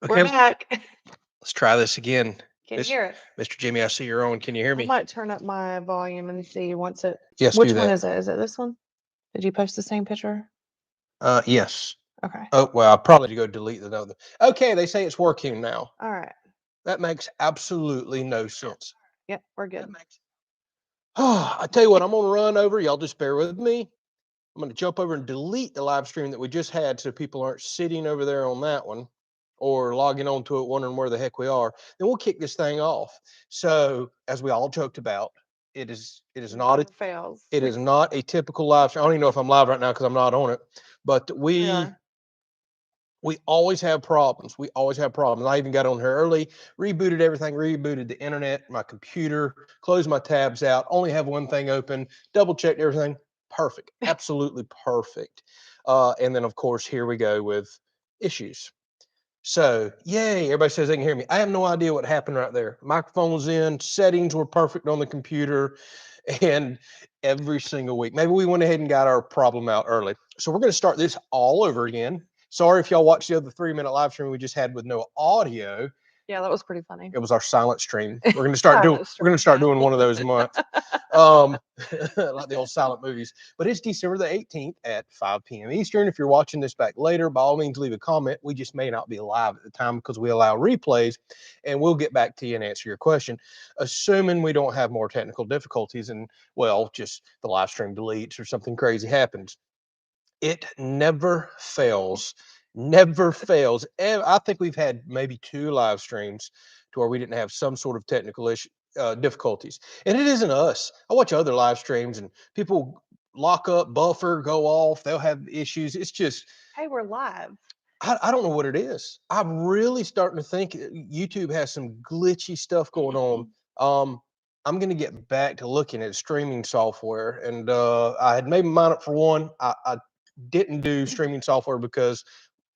We're Okay, back. let's try this again. Can you hear it? Mr. Jimmy, I see you're on. Can you hear I me? might turn up my volume and see once it. Yes, Which do one that. is it? Is it this one? Did you post the same picture? Yes. Okay. Oh, well, I'll probably go delete the other. Okay, they say it's working now. All right. That makes absolutely no sense. Yep, we're good. I tell you what, I'm going to run over. Y'all just bear with me. I'm going to jump over and delete the live stream that we just had so people aren't sitting over there on that one or logging onto it wondering where the heck we are. Then we'll kick this thing off. So, as we all joked about, it is not Never fails. a typical live stream. I don't even know if I'm live right now because I'm not on it. But We are. we always have problems. We always have problems. I even got on here early, rebooted everything, rebooted the internet, my computer, closed my tabs out, only have one thing open, double checked everything. Perfect. Absolutely perfect. And then, of course, here we go with issues. So, yay, everybody says they can hear me. I have no idea what happened right there. Microphone was in, settings were perfect on the computer, and every single week. Maybe we went ahead and got our problem out early. So, we're going to start this all over again. Sorry if y'all watched the other 3-minute live stream we just had with no audio. Yeah, that was pretty funny. It was our silent stream. We're going to start doing one of those a month. Like the old silent movies. But it's December the 18th at 5 p.m. Eastern. If you're watching this back later, by all means, leave a comment. We just may not be live at the time because we allow replays, and we'll get back to you and answer your question, assuming we don't have more technical difficulties and, well, just the live stream deletes or something crazy happens. It never fails. Never fails. I think we've had maybe 2 live streams to where we didn't have some sort of technical issue, difficulties. And it isn't us. I watch other live streams and people lock up, buffer, go off. They'll have issues. It's just, Hey, we're live. I don't know what it is. I'm really starting to think YouTube has some glitchy stuff going on. I'm going to get back to looking at streaming software, and I had made my mind up for one. I didn't do streaming software because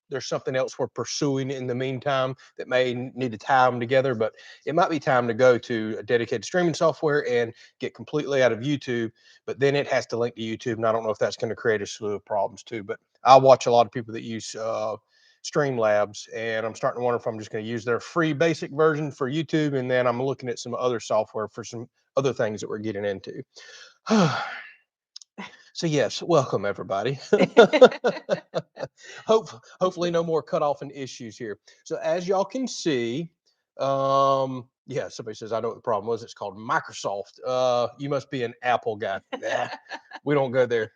there's something else we're pursuing in the meantime that may need to tie them together, but it might be time to go to a dedicated streaming software and get completely out of YouTube, but then it has to link to YouTube, and I don't know if that's going to create a slew of problems too. But I watch a lot of people that use Streamlabs, and I'm starting to wonder if I'm just going to use their free basic version for YouTube, and then I'm looking at some other software for some other things that we're getting into. So yes, welcome everybody. Hopefully no more cutoff and issues here. So as y'all can see, yeah, somebody says I know what the problem was. It's called Microsoft. You must be an Apple guy. Nah, we don't go there.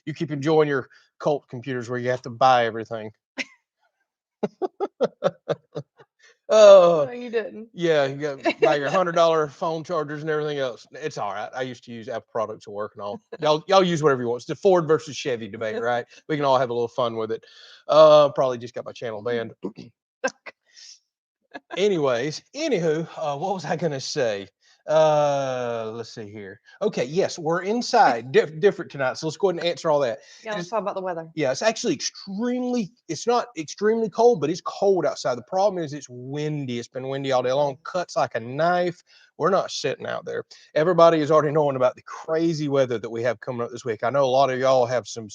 You keep enjoying your cult computers where you have to buy everything. No, you didn't. Yeah, you got buy your $100 phone chargers and everything else. It's all right. I used to use Apple products at work and all. Y'all use whatever you want. It's the Ford versus Chevy debate, right? We can all have a little fun with it. Probably just got my channel banned. Anyways, anywho, what was I gonna say? Let's see here. Okay, yes, we're inside, different tonight. So let's go ahead and answer all that. Yeah, let's talk about the weather. Yeah, it's actually it's not extremely cold, but it's cold outside. The problem is it's windy. It's been windy all day long, cuts like a knife. We're not sitting out there. Everybody is already knowing about the crazy weather that we have coming up this week. I know a lot of y'all have some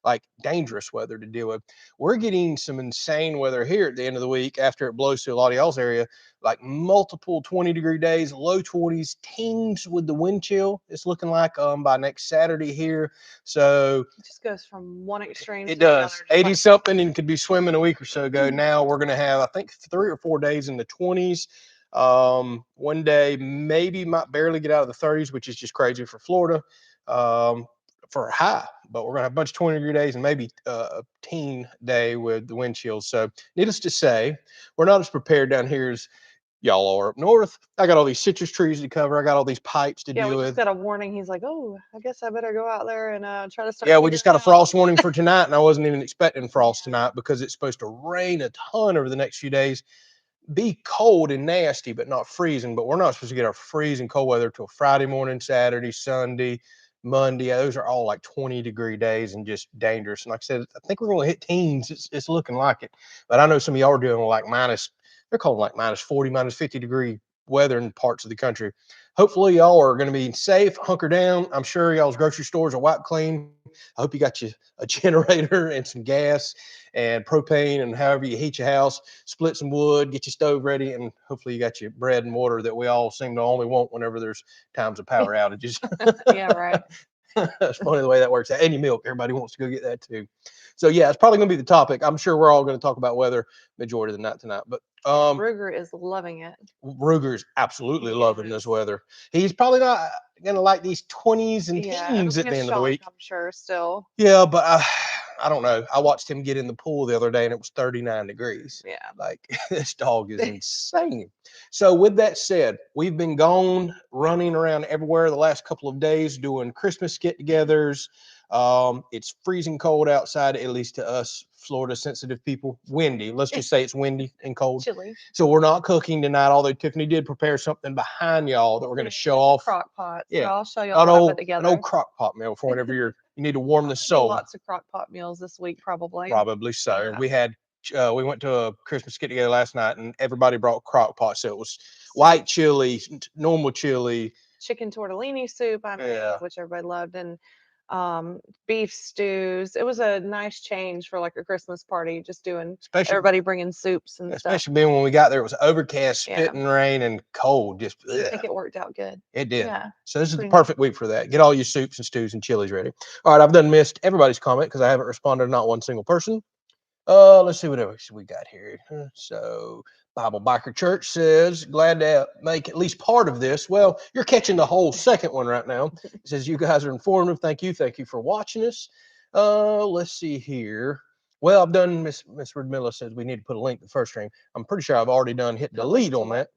like dangerous weather to deal with. We're getting some insane weather here at the end of the week after it blows through a lot of y'all's area, like multiple 20-degree days, low 20s, teens with the wind chill. It's looking like by next Saturday here. So it just goes from one extreme it to the other. does 80 something and could be swimming a week or so ago. Now we're going to have, I think, 3 or 4 days in the 20s. One day maybe might barely get out of the 30s, which is just crazy for Florida for a high. But we're going to have a bunch of 20-degree days and maybe a teen day with the wind chills. So needless to say, we're not as prepared down here as y'all are up north. I got all these citrus trees to cover. I got all these pipes to deal with. We just got a warning. He's like, oh, I guess I better go out there and try to start. Yeah, we just got a frost warning for tonight, and I wasn't even expecting frost tonight because it's supposed to rain a ton over the next few days. Be cold and nasty, but not freezing. But we're not supposed to get our freezing cold weather till Friday morning, Saturday, Sunday, Monday. Those are all like 20-degree days and just dangerous. And like I said, I think we're going to hit teens. It's looking like it. But I know some of y'all are doing like they're calling like minus 40, minus 50-degree weather in parts of the country. Hopefully y'all are going to be safe, hunker down. I'm sure y'all's grocery stores are wiped clean. I hope you got you a generator and some gas and propane and however you heat your house. Split some wood, get your stove ready, and hopefully you got your bread and water that we all seem to only want whenever there's times of power outages. Yeah, right. It's funny the way that works out. And your milk, everybody wants to go get that too. So yeah, it's probably going to be the topic. I'm sure we're all going to talk about weather majority of the night tonight. But Ruger is loving it. Ruger's absolutely loving this Yes. weather. He's probably not going to like these 20s and Yeah, teens it'll at be the a end of the shock, week. I'm sure, still. Yeah, but I don't know. I watched him get in the pool the other day and it was 39 degrees. Yeah. Like this dog is insane. So with that said, we've been gone running around everywhere the last couple of days doing Christmas get-togethers. It's freezing cold outside, at least to us Florida sensitive people. Windy. Let's just say it's windy and cold. Chilly. So we're not cooking tonight, although Tiffany did prepare something behind y'all that we're going to show off. Crock pot. So Yeah. I'll show you all how to put together. An old crock pot meal for whenever you need to warm the soul. Lots of crock pot meals this week, probably. Probably so. Yeah. We had we went to a Christmas get together last night, and everybody brought crock pot. So it was white chili, normal chili, chicken tortellini soup, which everybody loved, and beef stews. It was a nice change for like a Christmas party, just doing everybody bringing soups and stuff. Especially being when we got there, it was overcast, spitting rain, and cold. Just I think it worked out good. It did. Yeah. So this is the perfect week for that. Get all your soups and stews and chilies ready. All right, I've done missed everybody's comment because I haven't responded to not one single person. Let's see what else we got here. So Bible Biker Church says, glad to make at least part of this. Well, you're catching the whole second one right now. It says, you guys are informative. Thank you. Thank you for watching us. Let's see here. Well, I've done, Miss Redmilla says we need to put a link to the first stream. I'm pretty sure I've already hit delete on that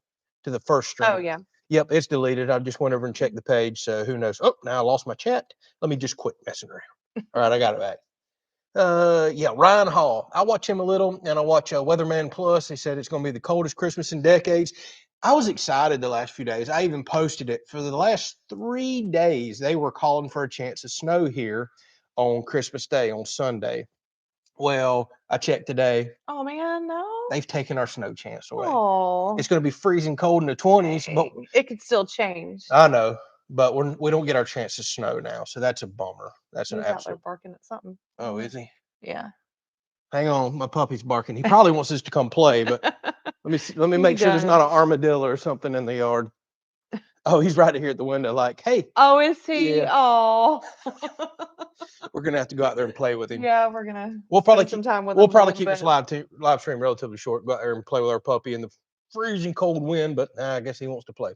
to the first stream. Oh, yeah. Yep, it's deleted. I just went over and checked the page. So who knows? Oh, now I lost my chat. Let me just quit messing around. All right, I got it back. Yeah, Ryan Hall. I watch him a little, and I watch Weatherman Plus. He said it's going to be the coldest Christmas in decades. I was excited the last few days. I even posted it. For the last 3 days, they were calling for a chance of snow here on Christmas Day, on Sunday. Well, I checked today. Oh, man, no. They've taken our snow chance away. Oh. It's going to be freezing cold in the 20s, but it could still change. I know, but we don't get our chance of snow now, so that's a bummer. That's an absolute. He's out there barking at something. Oh, is he? Yeah. Hang on, my puppy's barking. He probably wants us to come play, but let me make sure there's not an armadillo or something in the yard. Oh, he's right here at the window, like, hey. Oh, is he? Yeah. Oh. We're gonna have to go out there and play with him. Yeah, we're gonna. We'll probably some time with him. We'll probably keep this live stream relatively short. Go out there and play with our puppy in the freezing cold wind, but I guess he wants to play.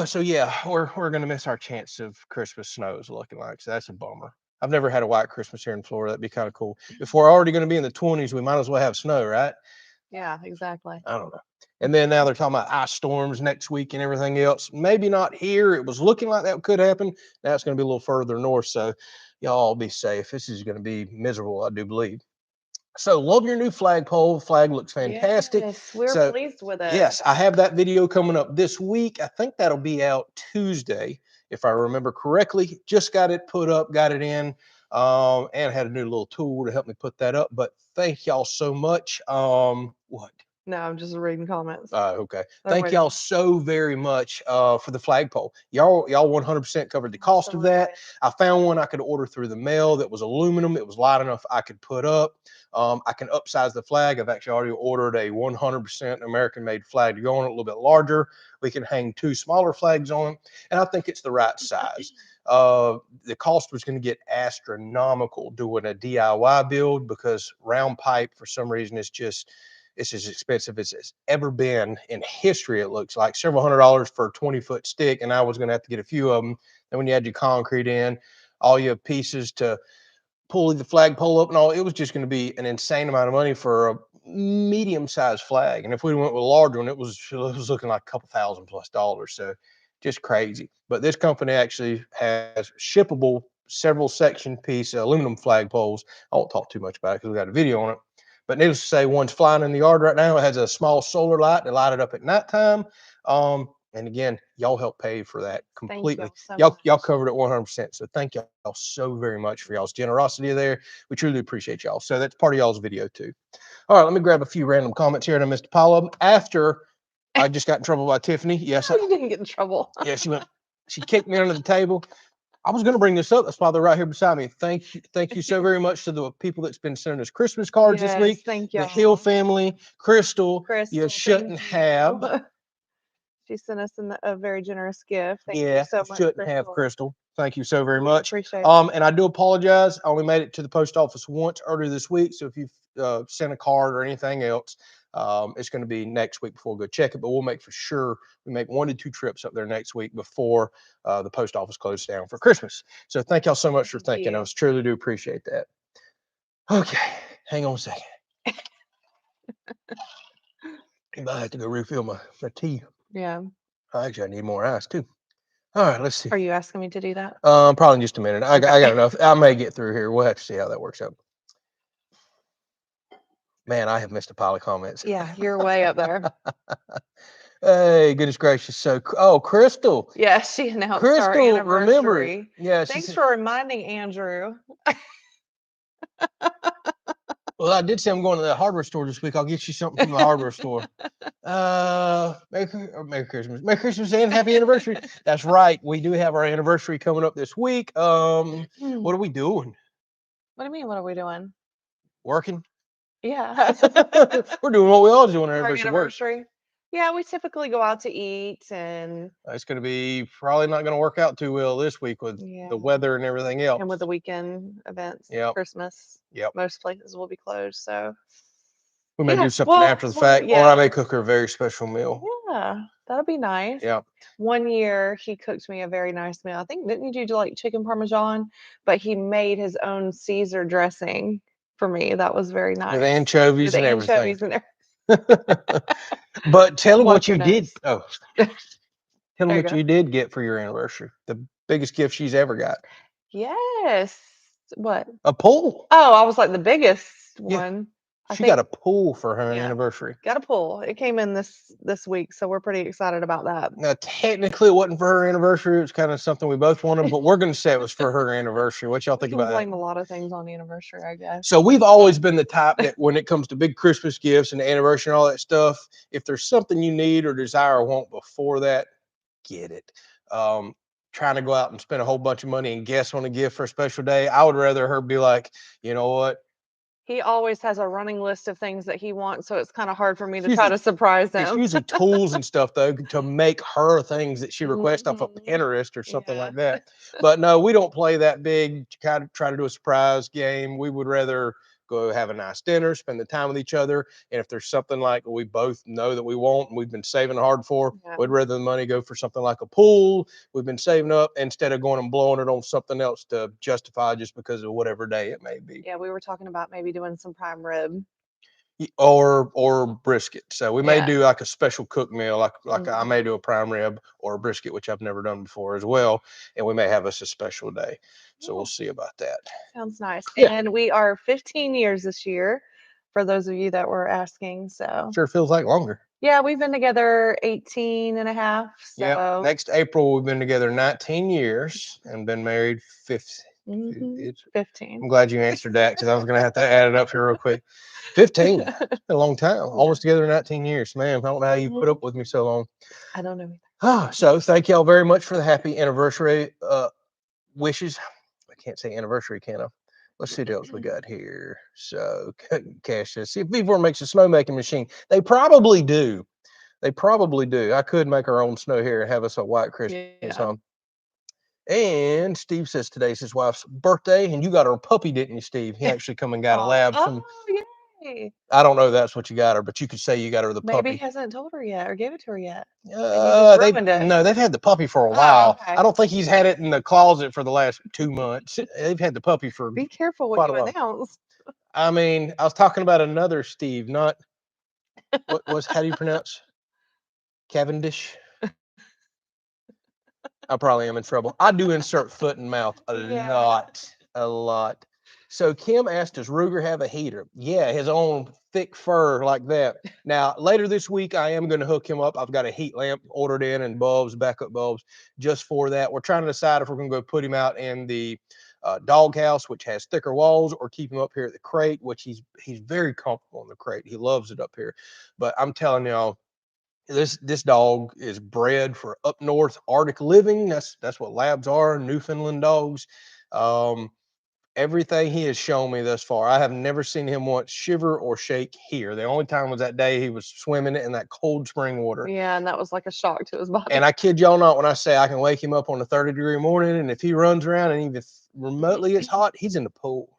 So yeah, we're gonna miss our chance of Christmas snow. Is looking like, so that's a bummer. I've never had a white Christmas here in Florida. That'd be kind of cool. If we're already going to be in the 20s, we might as well have snow, right? Yeah, exactly. I don't know. And then now they're talking about ice storms next week and everything else. Maybe not here. It was looking like that could happen. Now it's going to be a little further north. So y'all be safe. This is going to be miserable, I do believe. So love your new flagpole. Flag looks fantastic. Yes, we're pleased with it. Yes, I have that video coming up this week. I think that'll be out Tuesday, if I remember correctly. Just got it put up, got it in, and had a new little tool to help me put that up. But thank y'all so much. What? No, I'm just reading comments. Okay. Thank y'all so very much for the flagpole. Y'all 100% covered the cost of that. I found one I could order through the mail that was aluminum. It was light enough I could put up. I can upsize the flag. I've actually already ordered a 100% American-made flag to go on it, a little bit larger. We can hang 2 smaller flags on it, and I think it's the right size. The cost was going to get astronomical doing a DIY build because round pipe, for some reason, it's as expensive as it's ever been in history. It looks like several $100s for a 20-foot stick, and I was going to have to get a few of them. Then when you add your concrete in, all your pieces to pull the flagpole up and all, it was just going to be an insane amount of money for a medium-sized flag. And if we went with a large one, it was looking like a couple $1,000+ So just crazy. But this company actually has shippable several section piece aluminum flagpoles. I won't talk too much about it because we got a video on it. But needless to say, one's flying in the yard right now. It has a small solar light to light it up at nighttime. And again, y'all help pay for that completely. Y'all covered it 100%. So thank y'all so very much for y'all's generosity there. We truly appreciate y'all. So that's part of y'all's video too. All right, let me grab a few random comments here, and I missed a pile of them. After I just got in trouble by Tiffany. Yes, you didn't get in trouble. Yeah, she kicked me under the table. I was going to bring this up. That's why they're right here beside me. Thank you so very much to the people that's been sending us Christmas cards this week. Thank you. The Hill family, Crystal, you Crystal, shouldn't have. She sent us a very generous gift. Thank Yeah, you so much, shouldn't have, Crystal. Thank you so very much. Appreciate it. And I do apologize. I only made it to the post office once earlier this week. So if you've sent a card or anything else, it's going to be next week before we go check it. But we'll make for sure we make 1 to 2 trips up there next week before the post office closes down for Christmas. So thank y'all so much for thinking. I truly do appreciate that. Okay, hang on a second. I have to go refill my tea. Yeah. Actually, I need more ice too. All right, let's see. Are you asking me to do that? Probably in just a minute. I got enough. I may get through here. We'll have to see how that works out. Man, I have missed a pile of comments. Yeah, you're way up there. Hey, goodness gracious. So, Crystal. Yeah, she announced Crystal, our anniversary. remember it. Yeah, Thanks for reminding Andrew. Well, I did say I'm going to the hardware store this week. I'll get you something from the hardware store. Merry Christmas. Merry Christmas and happy anniversary. That's right. We do have our anniversary coming up this week. What are we doing? What do you mean, what are we doing? Working? Yeah. We're doing what we always do on our Our anniversary. anniversary. Yeah, we typically go out to eat, and it's going to be probably not going to work out too well this week with the weather and everything else. And with the weekend events, Christmas. Yep. Most places will be closed, so we may do something after the fact, or I may cook her a very special meal. Yeah, that'll be nice. Yeah. One year he cooked me a very nice meal. I think didn't you do like chicken parmesan? But he made his own Caesar dressing for me. That was very nice. With anchovies and everything. But tell him what you did. Oh, tell him what you did get for your anniversary. The biggest gift she's ever got. Yes. What? A pool. Oh, I was like the biggest one. She got a pool for her anniversary. Got a pool. It came in this week, so we're pretty excited about that. Now, technically, it wasn't for her anniversary. It was kind of something we both wanted, but we're going to say it was for her anniversary. What y'all think about that? Blame a lot of things on the anniversary, I guess. So we've always been the type that when it comes to big Christmas gifts and the anniversary and all that stuff, if there's something you need or desire or want before that, get it. Trying to go out and spend a whole bunch of money and guess on a gift for a special day, I would rather her be like, you know what? He always has a running list of things that he wants, so it's kind of hard for me to try to surprise him. It's usually tools and stuff, though, to make her things that she requests off of Pinterest or something like that. But no, we don't play that big, kind of try to do a surprise game. We would rather go have a nice dinner, spend the time with each other. And if there's something like we both know that we want and we've been saving hard for, we'd rather the money go for something like a pool. We've been saving up instead of going and blowing it on something else to justify just because of whatever day it may be. Yeah, we were talking about maybe doing some prime rib. Or brisket. So we may do like a special cook meal, like I may do a prime rib or a brisket, which I've never done before as well. And we may have us a special day. So we'll see about that. Sounds nice. Yeah. And we are 15 years this year, for those of you that were asking. So sure feels like longer. Yeah, we've been together 18 and a half. So yeah, next April we've been together 19 years and been married 15. 15. I'm glad you answered that because I was going to have to add it up here real quick. 15, a long time, almost together 19 years, man. I don't know how you put up with me so long. I don't know either. So thank y'all very much for the happy anniversary wishes. I can't say anniversary, can I? Let's see what else we got here. So Cash says, see if Beaver makes a snowmaking machine. They probably do. They probably do. I could make our own snow here and have us a white Christmas home. And Steve says today's his wife's birthday, and you got her a puppy, didn't you, Steve? He actually come and got a lab from. Yay. I don't know that's what you got her, but you could say you got her the puppy. Maybe he hasn't told her yet or gave it to her yet. No, they've had the puppy for a while. Okay. I don't think he's had it in the closet for the last 2 months. They've had the puppy for. Be careful what you announce. I mean, I was talking about another Steve, not what was. How do you pronounce? Cavendish. I probably am in trouble. I do insert foot and mouth a lot. So Kim asked, does Ruger have a heater? Yeah, his own thick fur like that. Now, later this week, I am going to hook him up. I've got a heat lamp ordered in and bulbs, backup bulbs, just for that. We're trying to decide if we're going to go put him out in the doghouse, which has thicker walls, or keep him up here at the crate, which he's very comfortable in the crate. He loves it up here. But I'm telling y'all, This dog is bred for up north Arctic living. That's what labs are, Newfoundland dogs. Um, Everything he has shown me thus far, I have never seen him once shiver or shake here. The only time was that day he was swimming in that cold spring water. Yeah, and that was like a shock to his body. And I kid y'all not when I say I can wake him up on a 30-degree morning, and if he runs around and even remotely it's hot, he's in the pool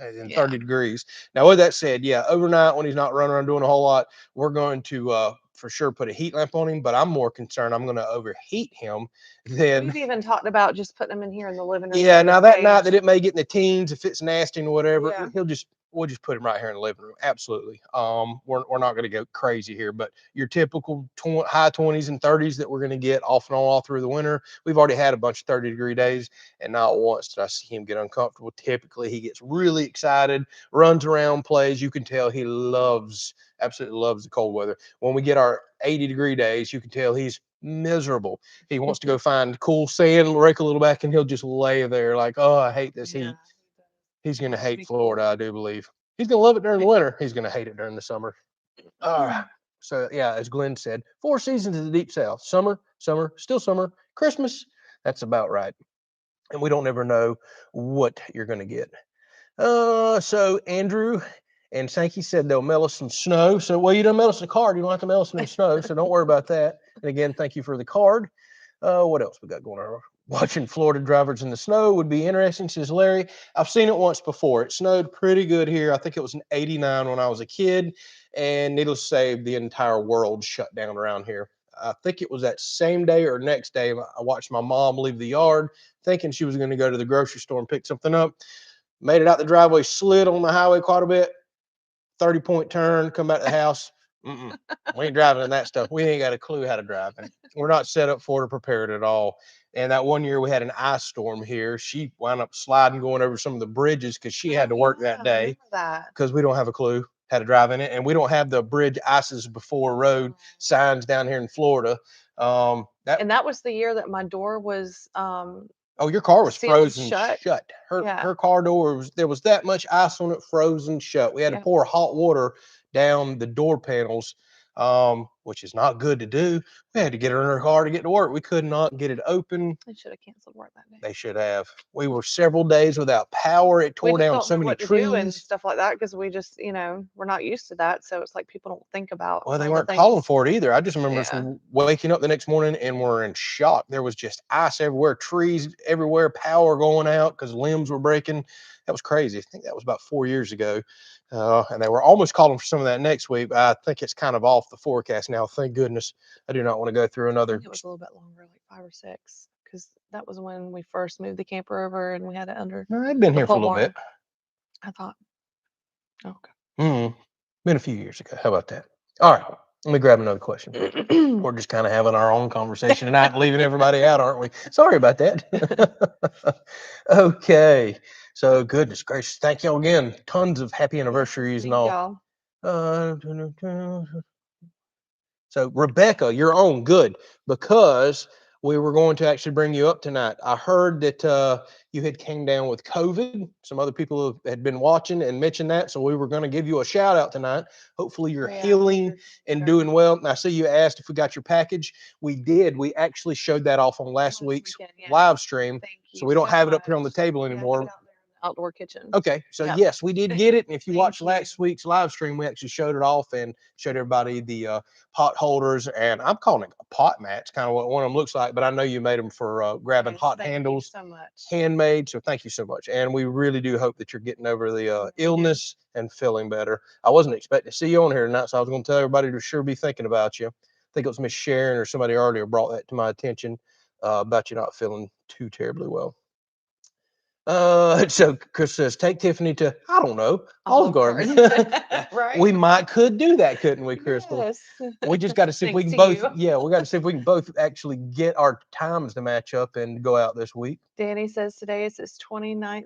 in 30 degrees. Now, with that said, yeah, overnight when he's not running around doing a whole lot, we're going to for sure put a heat lamp on him. But I'm more concerned I'm going to overheat him than. We've even talked about just putting him in here in the living room. Yeah, now that night that it may get in the teens, if it's nasty and whatever, Yeah. we'll just put him right here in the living room. Absolutely. We're not going to go crazy here, but your typical high 20s and 30s that we're going to get off and on all through the winter. We've already had a bunch of 30-degree days, and not once did I see him get uncomfortable. Typically, he gets really excited, runs around, plays. You can tell he absolutely loves the cold weather. When we get our 80-degree days, you can tell he's miserable. He wants to go find cool sand, rake a little back, and he'll just lay there like, oh, I hate this heat. He's going to hate Florida, I do believe. He's going to love it during the winter. He's going to hate it during the summer. So, yeah, as Glenn said, 4 seasons in the deep south. Summer, still summer, Christmas. That's about right. And we don't ever know what you're going to get. So Andrew and Sankey said they'll mail us some snow. So, well, you don't mail us a card. You don't have to mail us any snow. So don't worry about that. And again, thank you for the card. What else we got going on? Watching Florida drivers in the snow would be interesting, says Larry. I've seen it once before. It snowed pretty good here. I think it was in '89 when I was a kid. And needless to say, the entire world shut down around here. I think it was that same day or next day. I watched my mom leave the yard thinking she was going to go to the grocery store and pick something up. Made it out the driveway, slid on the highway quite a bit, 30-point turn, come back to the house. We ain't driving in that stuff. We ain't got a clue how to drive. And we're not set up for it or prepared at all. And that one year we had an ice storm here. She wound up sliding, going over some of the bridges because she had to work that day because we don't have a clue how to drive in it. And we don't have the bridge ices before road signs down here in Florida. And that was the year that my door was oh, your car was frozen shut. Her car door there was that much ice on it, frozen shut. We had to pour hot water down the door panels, which is not good to do. We had to get her in her car to get to work. We could not get it open. They should have canceled work that day. They should have. We were several days without power. It tore down so many trees and stuff like that because we just, we're not used to that. So it's like people don't think about. Well, they weren't calling for it either. I just remember us waking up the next morning and we're in shock. There was just ice everywhere, trees everywhere, power going out because limbs were breaking. That was crazy. I think that was about 4 years ago. And they were almost calling for some of that next week. I think it's kind of off the forecast now. Thank goodness. I do not want to go through another. I think it was a little bit longer, like 5 or 6, because that was when we first moved the camper over and we had it under. No, I'd been here for a little bit. I thought. Okay. Been a few years ago. How about that? All right. Let me grab another question. We're just kind of having our own conversation tonight and leaving everybody out, aren't we? Sorry about that. Okay. So, goodness gracious. Thank y'all again. Tons of happy anniversaries and all. So, Rebecca, you're on. Good. Because we were going to actually bring you up tonight. I heard that you had came down with COVID. Some other people had been watching and mentioned that. So we were going to give you a shout out tonight. Hopefully you're healing and doing well. And I see you asked if we got your package. We did. We actually showed that off on last week's live stream. So we don't have it up here on the table anymore. Outdoor kitchen. Okay, so yes, we did get it. And if you watched last week's live stream, we actually showed it off and showed everybody the pot holders. And I'm calling it a pot mat. It's kind of what one of them looks like, but I know you made them for grabbing hot handles. Thank you so much. Handmade. So thank you so much. And we really do hope that you're getting over the illness and feeling better. I wasn't expecting to see you on here tonight, so I was going to tell everybody to sure be thinking about you. I think it was Miss Sharon or somebody earlier brought that to my attention about you not feeling too terribly well. So Chris says, take Tiffany to, I don't know, Olive Garden. Right. We could do that, couldn't we, Crystal? Yes. We just got to see if we can both, we got to see if we can both actually get our times to match up and go out this week. Danny says today is his 29th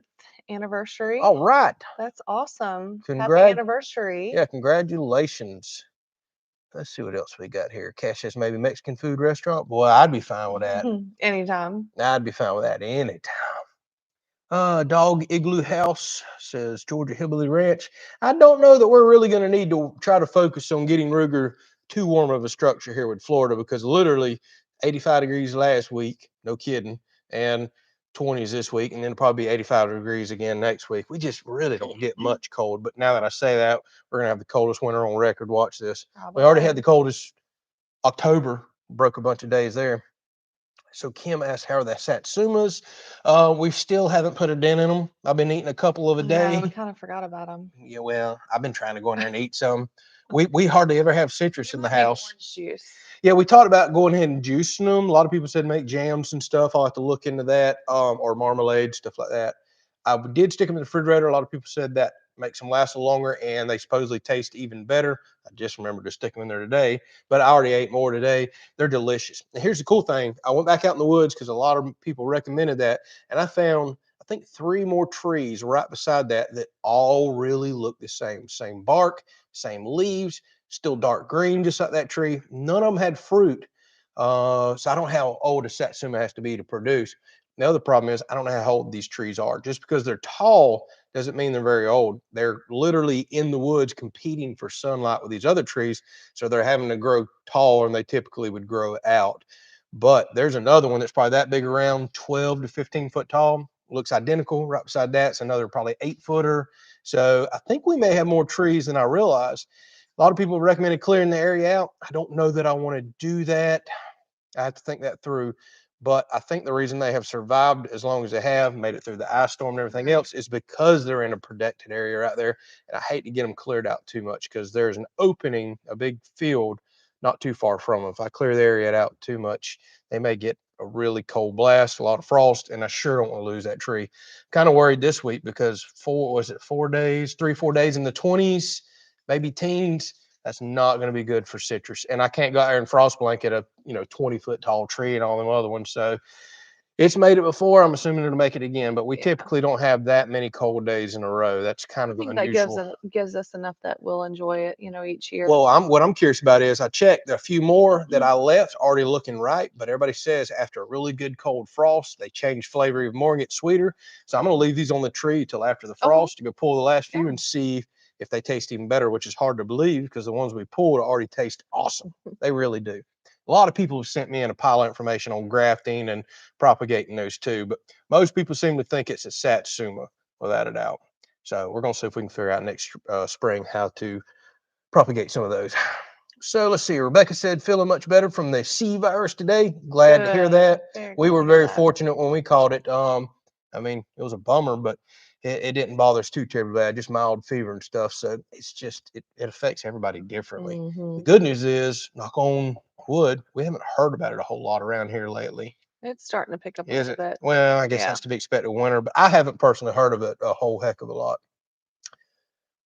anniversary. All right. That's awesome. Happy anniversary. Yeah, congratulations. Let's see what else we got here. Cash says maybe Mexican food restaurant. Boy, I'd be fine with that. Anytime. I'd be fine with that anytime. Dog Igloo House says Georgia Hillbilly Ranch. I don't know that we're really going to need to try to focus on getting Ruger too warm of a structure here with Florida, because literally 85 degrees last week, no kidding, and 20s this week, and then probably 85 degrees again next week. We just really don't get much cold. But now that I say that, we're gonna have the coldest winter on record. Watch this. We already had the coldest October, broke a bunch of days there. So Kim asked, how are the Satsumas? We still haven't put a dent in them. I've been eating a couple of a day. Yeah, we kind of forgot about them. Yeah, well, I've been trying to go in there and eat some. We hardly ever have citrus in the house. Orange juice. Yeah, we talked about going ahead and juicing them. A lot of people said make jams and stuff. I'll have to look into that, or marmalade, stuff like that. I did stick them in the refrigerator. A lot of people said that makes them last longer, and they supposedly taste even better. I just remembered to stick them in there today, but I already ate more today. They're delicious. And here's the cool thing. I went back out in the woods because a lot of people recommended that, and I found, I think, 3 more trees right beside that that all really look the same. Same bark, same leaves, still dark green, just like that tree. None of them had fruit. So I don't know how old a satsuma has to be to produce. The other problem is I don't know how old these trees are. Just because they're tall doesn't mean they're very old. They're literally in the woods competing for sunlight with these other trees. So they're having to grow taller than they typically would grow out. But there's another one that's probably that big around, 12 to 15 foot tall. Looks identical. Right beside that's another probably 8-footer. So I think we may have more trees than I realize. A lot of people recommended clearing the area out. I don't know that I want to do that. I have to think that through. But I think the reason they have survived as long as they have, made it through the ice storm and everything else, is because they're in a protected area right there. And I hate to get them cleared out too much because there's an opening, a big field not too far from them. If I clear the area out too much, they may get a really cold blast, a lot of frost, and I sure don't want to lose that tree. Kind of worried this week because 4 days, 3-4 days in the 20s, maybe teens. That's not going to be good for citrus. And I can't go out there and frost blanket a 20-foot tall tree and all them other ones. So it's made it before. I'm assuming it'll make it again, but we typically don't have that many cold days in a row. That's kind of unusual. That gives us enough that we'll enjoy it, each year. Well, what I'm curious about is I checked a few more that I left already looking right, but everybody says after a really good cold frost, they change flavor even more and get sweeter. So I'm going to leave these on the tree till after the frost to go pull the last few and see if they taste even better, which is hard to believe because the ones we pulled already taste awesome. They really do. A lot of people have sent me in a pile of information on grafting and propagating those too, but most people seem to think it's a satsuma without a doubt. So we're going to see if we can figure out next spring how to propagate some of those. So let's see. Rebecca said, feeling much better from the C virus today. Glad to hear that. We were very fortunate when we caught it. I mean, it was a bummer, but it didn't bother us too terribly bad, just mild fever and stuff. So it's just, it affects everybody differently. The good news is, knock on wood, we haven't heard about it a whole lot around here lately. It's starting to pick up a little bit. Well, I guess that's to be expected winter, but I haven't personally heard of it a whole heck of a lot.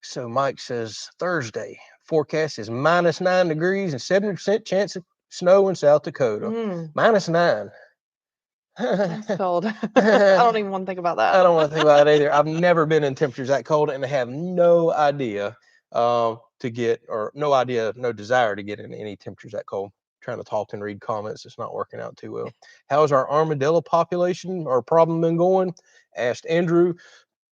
So Mike says Thursday forecast is -9 degrees and 70% chance of snow in South Dakota. -9. That's cold. I don't even want to think about that. I don't want to think about it either. I've never been in temperatures that cold and I have no idea no desire to get in any temperatures that cold. Trying to talk and read comments, it's not working out too well. How's our armadillo population or problem been going? Asked Andrew.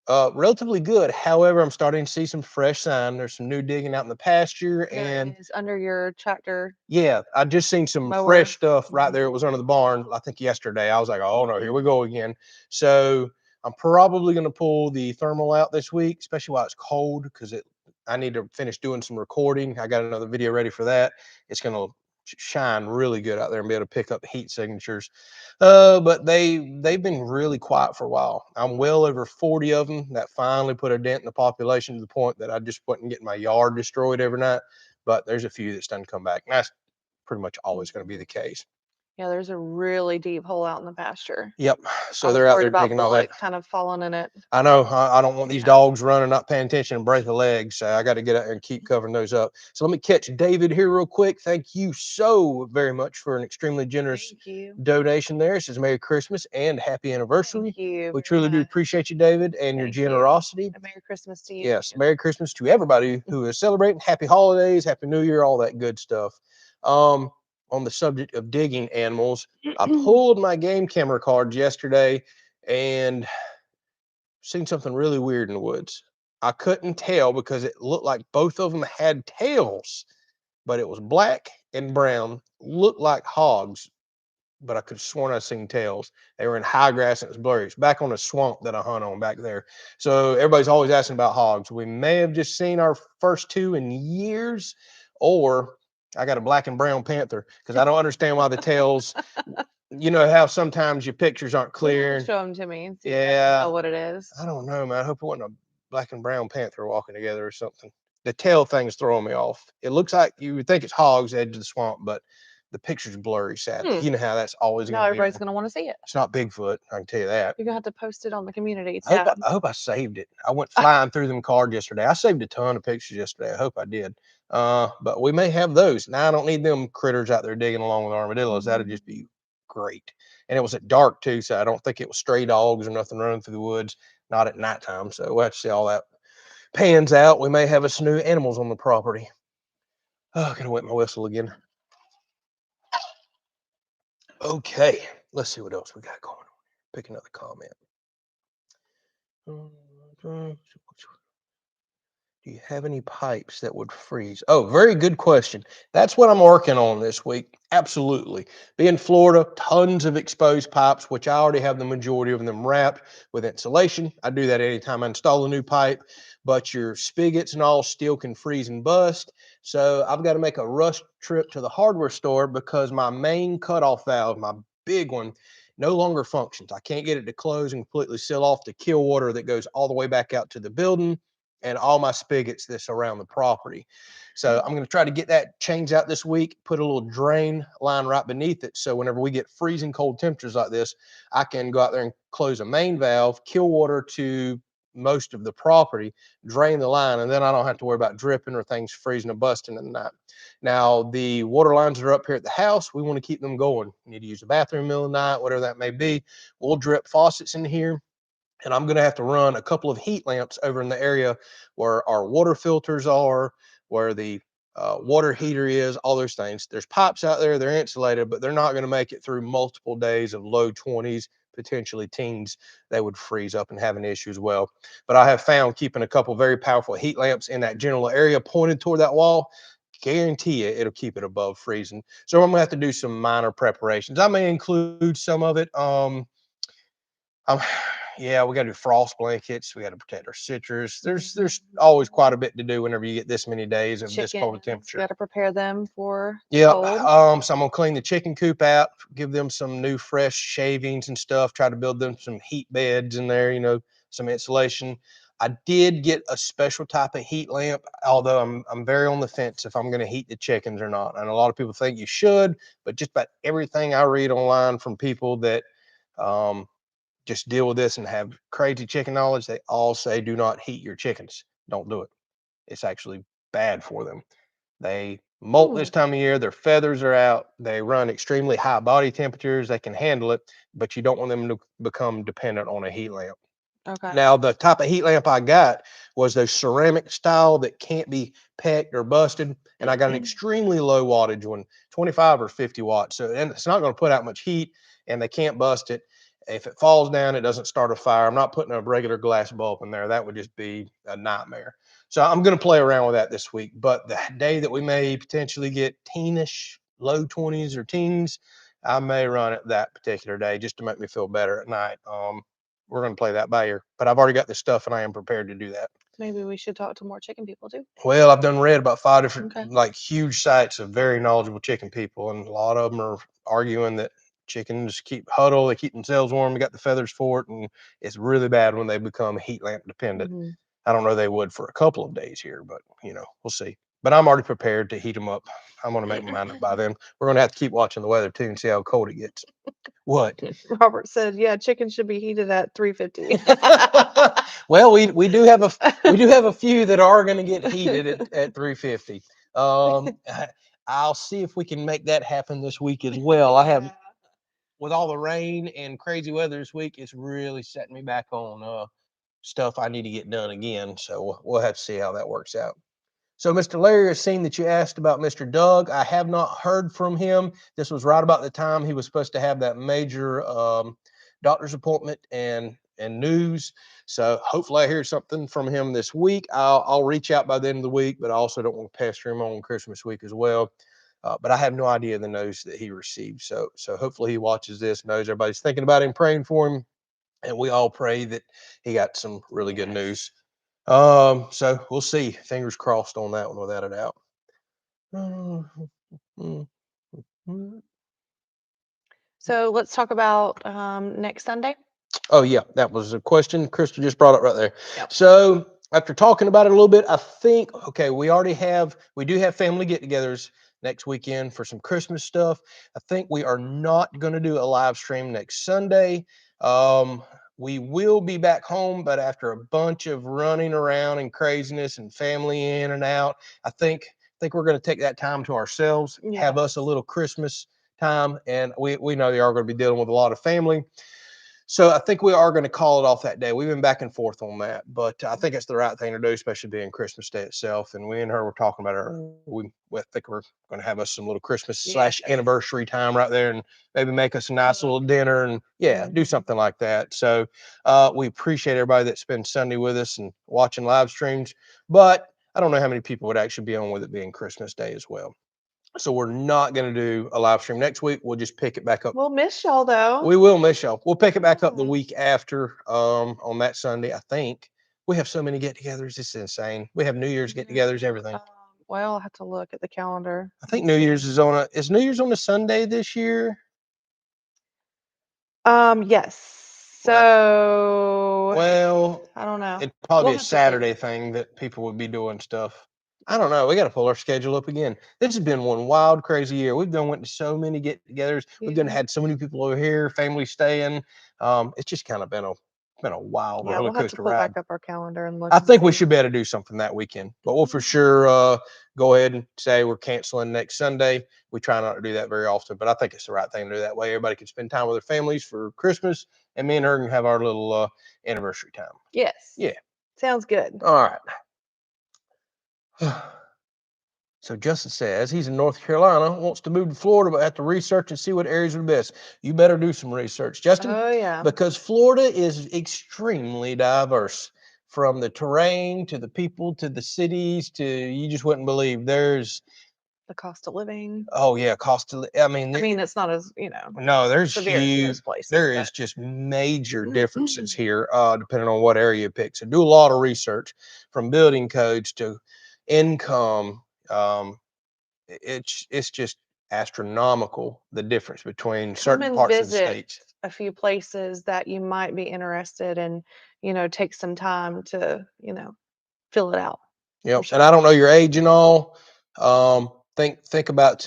Relatively good. However, I'm starting to see some fresh sign. There's some new digging out in the pasture, and it's under your tractor. Yeah, I just seen some fresh stuff right there. It was under the barn, I think yesterday. I was like, oh no, here we go again. So I'm probably going to pull the thermal out this week, especially while it's cold, because I need to finish doing some recording. I got another video ready for that. It's going to shine really good out there and be able to pick up heat signatures. But they've been really quiet for a while. I'm well over 40 of them that finally put a dent in the population to the point that I just wasn't getting my yard destroyed every night. But there's a few that's done come back. And that's pretty much always going to be the case. Yeah, there's a really deep hole out in the pasture. Yep. So they're out there digging all that. Kind of falling in it. I know. I don't want these dogs running, not paying attention, and break a leg. So I got to get out there and keep covering those up. So let me catch David here real quick. Thank you so very much for an extremely generous donation there. It says Merry Christmas and Happy Anniversary. Thank you. We truly do appreciate you, David, and your generosity. And Merry Christmas to you. Yes. Merry Christmas to everybody who is celebrating. Happy holidays, Happy New Year, all that good stuff. On the subject of digging animals, I pulled my game camera cards yesterday and seen something really weird in the woods. I couldn't tell because it looked like both of them had tails. but it was black and brown, looked like hogs, but I could have sworn I seen tails. They were in high grass and it was blurry. It's back on a swamp that I hunt on back there. So everybody's always asking about hogs. We may have just seen our first two in years, or I got a black and brown panther because I don't understand why the tails. You know how sometimes your pictures aren't clear. Show them to me and see if I can Yeah, tell what it is. I don't know, man. I hope it wasn't a black and brown panther walking together or something. The tail thing's throwing me off. It looks like you would think it's hogs edge of the swamp, but the picture's blurry, sadly. You know how that's always No, going to be. everybody's going to want to see it. It's not Bigfoot, I can tell you that. You're going to have to post it on the community I tab. hope I saved it. I went flying through them cards yesterday. I saved a ton of pictures yesterday. I hope I did. But we may have those. Now I don't need them critters out there digging along with armadillos. That'd just be great. And it was at dark too, so I don't think it was stray dogs or nothing running through the woods. Not at nighttime. So we'll have to see all that pans out. We may have some new animals on the property. Oh, I gotta wet my whistle again. Okay, let's see what else we got going on. Pick another comment. Do you have any pipes that would freeze? Oh, very good question. That's what I'm working on this week. Absolutely. Being Florida, tons of exposed pipes, which I already have the majority of them wrapped with insulation. I do that anytime I install a new pipe, but your spigots and all still can freeze and bust. So I've got to make a rush trip to the hardware store because my main cutoff valve, my big one, no longer functions. I can't get it to close and completely seal off the kill water that goes all the way back out to the building and all my spigots that's around the property. So I'm going to try to get that changed out this week, put a little drain line right beneath it. So whenever we get freezing cold temperatures like this, I can go out there and close a main valve, kill water to most of the property, drain the line, and then I don't have to worry about dripping or things freezing or busting in the night. Now, the water lines that are up here at the house, we want to keep them going. You need to use the bathroom in the middle of the night, whatever that may be. We'll drip faucets in here. And I'm going to have to run a couple of heat lamps over in the area where our water filters are, where the water heater is, all those things. There's pipes out there, they're insulated, but they're not going to make it through multiple days of low 20s, potentially teens. They would freeze up and have an issue as well. But I have found keeping a couple very powerful heat lamps in that general area pointed toward that wall, guarantee you it'll keep it above freezing. So I'm going to have to do some minor preparations. I may include some of it. Yeah, we got to do frost blankets. We got to protect our citrus. There's always quite a bit to do whenever you get this many days of this cold temperature. Got to prepare them for cold. So I'm gonna clean the chicken coop out, give them some new fresh shavings and stuff. Try to build them some heat beds in there. You know, some insulation. I did get a special type of heat lamp, although I'm very on the fence if I'm going to heat the chickens or not. And a lot of people think you should, but just about everything I read online from people that just deal with this and have crazy chicken knowledge, they all say do not heat your chickens. Don't do it. It's actually bad for them. They molt this time of year, their feathers are out, they run extremely high body temperatures, they can handle it, but you don't want them to become dependent on a heat lamp. Okay. Now, the type of heat lamp I got was those ceramic style that can't be pecked or busted. And I got an extremely low wattage one, 25 or 50 watts. So and it's not going to put out much heat and they can't bust it. If it falls down, it doesn't start a fire. I'm not putting a regular glass bulb in there. That would just be a nightmare. So I'm going to play around with that this week. But the day that we may potentially get teenish, low 20s or teens, I may run it that particular day just to make me feel better at night. We're going to play that by ear, but I've already got the stuff and I am prepared to do that. Maybe we should talk to more chicken people too. Well, I've read about 5 different like huge sites of very knowledgeable chicken people, and a lot of them are arguing that chickens keep huddle, they keep themselves warm, they got the feathers for it, and it's really bad when they become heat lamp dependent. I don't know they would for a couple of days here, but you know, we'll see. But I'm already prepared to heat them up. I'm going to make my mind up by then. We're going to have to keep watching the weather too and see how cold it gets. What? Robert said, "Yeah, chicken should be heated at 350." Well, we do have a few that are going to get heated at 350. I'll see if we can make that happen this week as well. I have, with all the rain and crazy weather this week, it's really setting me back on stuff I need to get done again. So we'll have to see how that works out. So, Mr. Larry, I've seen that you asked about Mr. Doug. I have not heard from him. This was right about the time he was supposed to have that major doctor's appointment, and and news. So hopefully I hear something from him this week. I'll reach out by the end of the week, but I also don't want to pester him on Christmas week as well. But I have no idea the news that he received. So hopefully he watches this, knows everybody's thinking about him, praying for him, and we all pray that he got some really good news. So we'll see. Fingers crossed on that one, without a doubt. So let's talk about next Sunday. Oh yeah, that was a question Crystal just brought up right there. Yep. So after talking about it a little bit, I think we do have family get-togethers next weekend for some Christmas stuff. I think we are not going to do a live stream next Sunday. We will be back home, but after a bunch of running around and craziness and family in and out, I think we're going to take that time to ourselves, have us a little Christmas time, and we know they are going to be dealing with a lot of family. So I think we are going to call it off that day. We've been back and forth on that, but I think it's the right thing to do, especially being Christmas Day itself. And we and her were talking about it. We think we're going to have us some little Christmas / anniversary time right there, and maybe make us a nice little dinner and do something like that. So we appreciate everybody that spends Sunday with us and watching live streams. But I don't know how many people would actually be on with it being Christmas Day as well. So we're not going to do a live stream next week. We'll just pick it back up. We'll miss y'all though. We will miss y'all. We'll pick it back up the week after on that Sunday. I think we have so many get-togethers. It's insane. We have New Year's get-togethers, everything. Well, I'll have to look at the calendar. I think New Year's is New Year's on a Sunday this year? Yes. So well, I don't know. It'd probably be a Saturday thing that people would be doing stuff. I don't know. We got to pull our schedule up again. This has been one wild, crazy year. We've went to so many get-togethers. We've had so many people over here, family staying. It's just kind of been a wild roller we'll have to coaster pull ride. back up our calendar and look. I think we should be able to do something that weekend, but we'll for sure go ahead and say we're canceling next Sunday. We try not to do that very often, but I think it's the right thing to do that way. Everybody can spend time with their families for Christmas, and me and her can have our little anniversary time. Yes. Yeah. Sounds good. All right. So Justin says he's in North Carolina, wants to move to Florida, but have to research and see what areas are the best. You better do some research, Justin. Oh, yeah. Because Florida is extremely diverse, from the terrain to the people to the cities to, you just wouldn't believe. There's the cost of living. Oh yeah, cost of. I mean, it's not as No, there's severe as places. There is just major differences here, depending on what area you pick. So do a lot of research, from building codes to income. It's just astronomical, the difference between certain parts of the states. A few places that you might be interested in, take some time to, fill it out. Yep. Sure. And I don't know your age and all. Think about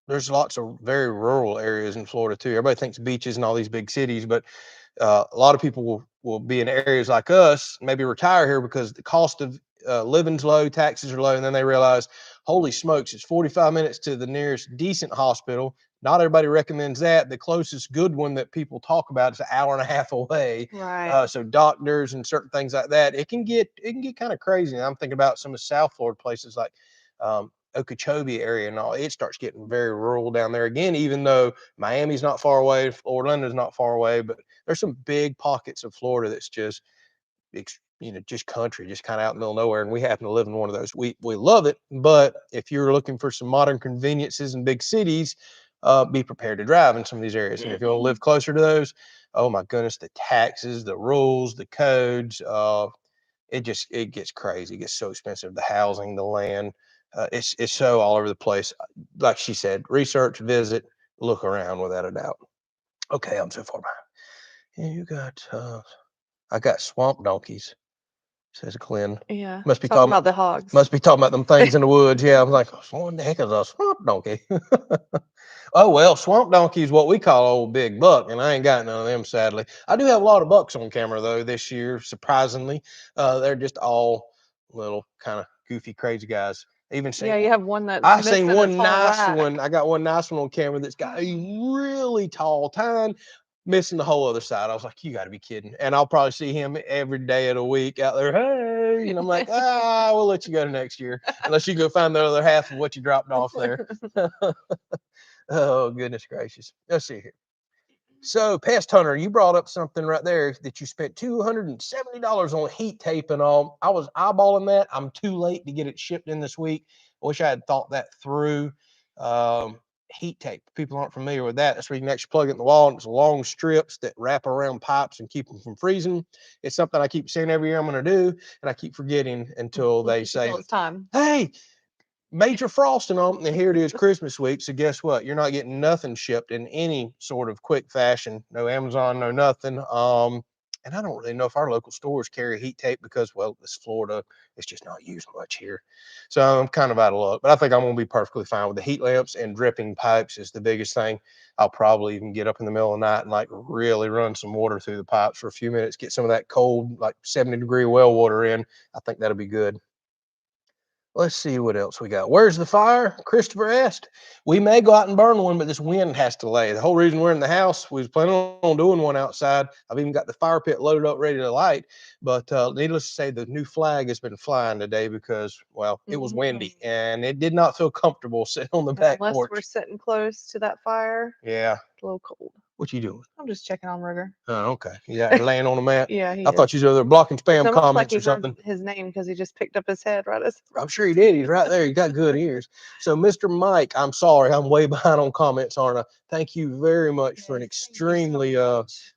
there's lots of very rural areas in Florida too. Everybody thinks beaches and all these big cities, but a lot of people will be in areas like us, maybe retire here because the cost of living's low, taxes are low, and then they realize, holy smokes, it's 45 minutes to the nearest decent hospital. Not everybody recommends that. The closest good one that people talk about is an hour and a half away. Right. So doctors and certain things like that, it can get kind of crazy. And I'm thinking about some of the South Florida places like Okeechobee area and all. It starts getting very rural down there again, even though Miami's not far away, Orlando's not far away, but there's some big pockets of Florida that's just just country, just kind of out in the middle of nowhere. And we happen to live in one of those. We love it, but if you're looking for some modern conveniences in big cities, be prepared to drive in some of these areas. And if you want to live closer to those, oh my goodness, the taxes, the rules, the codes, it gets crazy. It gets so expensive. The housing, the land, it's so all over the place. Like she said, research, visit, look around, without a doubt. Okay, I'm so far behind. Yeah, you got I got swamp donkeys, says Glenn. Yeah. Must be talking about the hogs. Must be talking about them things in the woods. Yeah, I was like, what the heck is a swamp donkey? Oh well, swamp donkey is what we call old big buck, and I ain't got none of them, sadly. I do have a lot of bucks on camera though this year, surprisingly. They're just all little kind of goofy, crazy guys. Even seen, you have one that I seen one nice one. I got one nice one on camera that's got a really tall tine, missing the whole other side. I was like, you got to be kidding. And I'll probably see him every day of the week out there. Hey, and I'm like, we'll let you go to next year unless you go find the other half of what you dropped off there. Oh, goodness gracious. Let's see here. So, Pest Hunter, you brought up something right there that you spent $270 on heat tape and all. I was eyeballing that. I'm too late to get it shipped in this week. I wish I had thought that through. Heat tape. People aren't familiar with that. That's where you can actually plug it in the wall, and it's long strips that wrap around pipes and keep them from freezing. It's something I keep saying every year I'm going to do, and I keep forgetting until they say, it's time. Hey, major frosting on, and here it is Christmas week. So guess what? You're not getting nothing shipped in any sort of quick fashion. No Amazon, no nothing. And I don't really know if our local stores carry heat tape because, well, this Florida, it's just not used much here. So I'm kind of out of luck. But I think I'm going to be perfectly fine with the heat lamps, and dripping pipes is the biggest thing. I'll probably even get up in the middle of the night and like really run some water through the pipes for a few minutes, get some of that cold, like 70-degree well water in. I think that'll be good. Let's see what else we got. Where's the fire? Christopher asked. We may go out and burn one, but this wind has to lay. The whole reason we're in the house, we was planning on doing one outside. I've even got the fire pit loaded up, ready to light. But needless to say, the new flag has been flying today because, well, it was windy and it did not feel comfortable sitting on the back Unless porch. we're sitting close to that fire. Yeah. It's a little cold. What you doing? I'm just checking on Ruger. Oh, okay. You out there laying on the mat? Yeah, he I thought you was over there blocking spam comments or something. His name because he just picked up his head right as. I'm sure he did. He's right there. He got good ears. So, Mr. Mike, I'm sorry. I'm way behind on comments, aren't I? Thank you very much for an extremely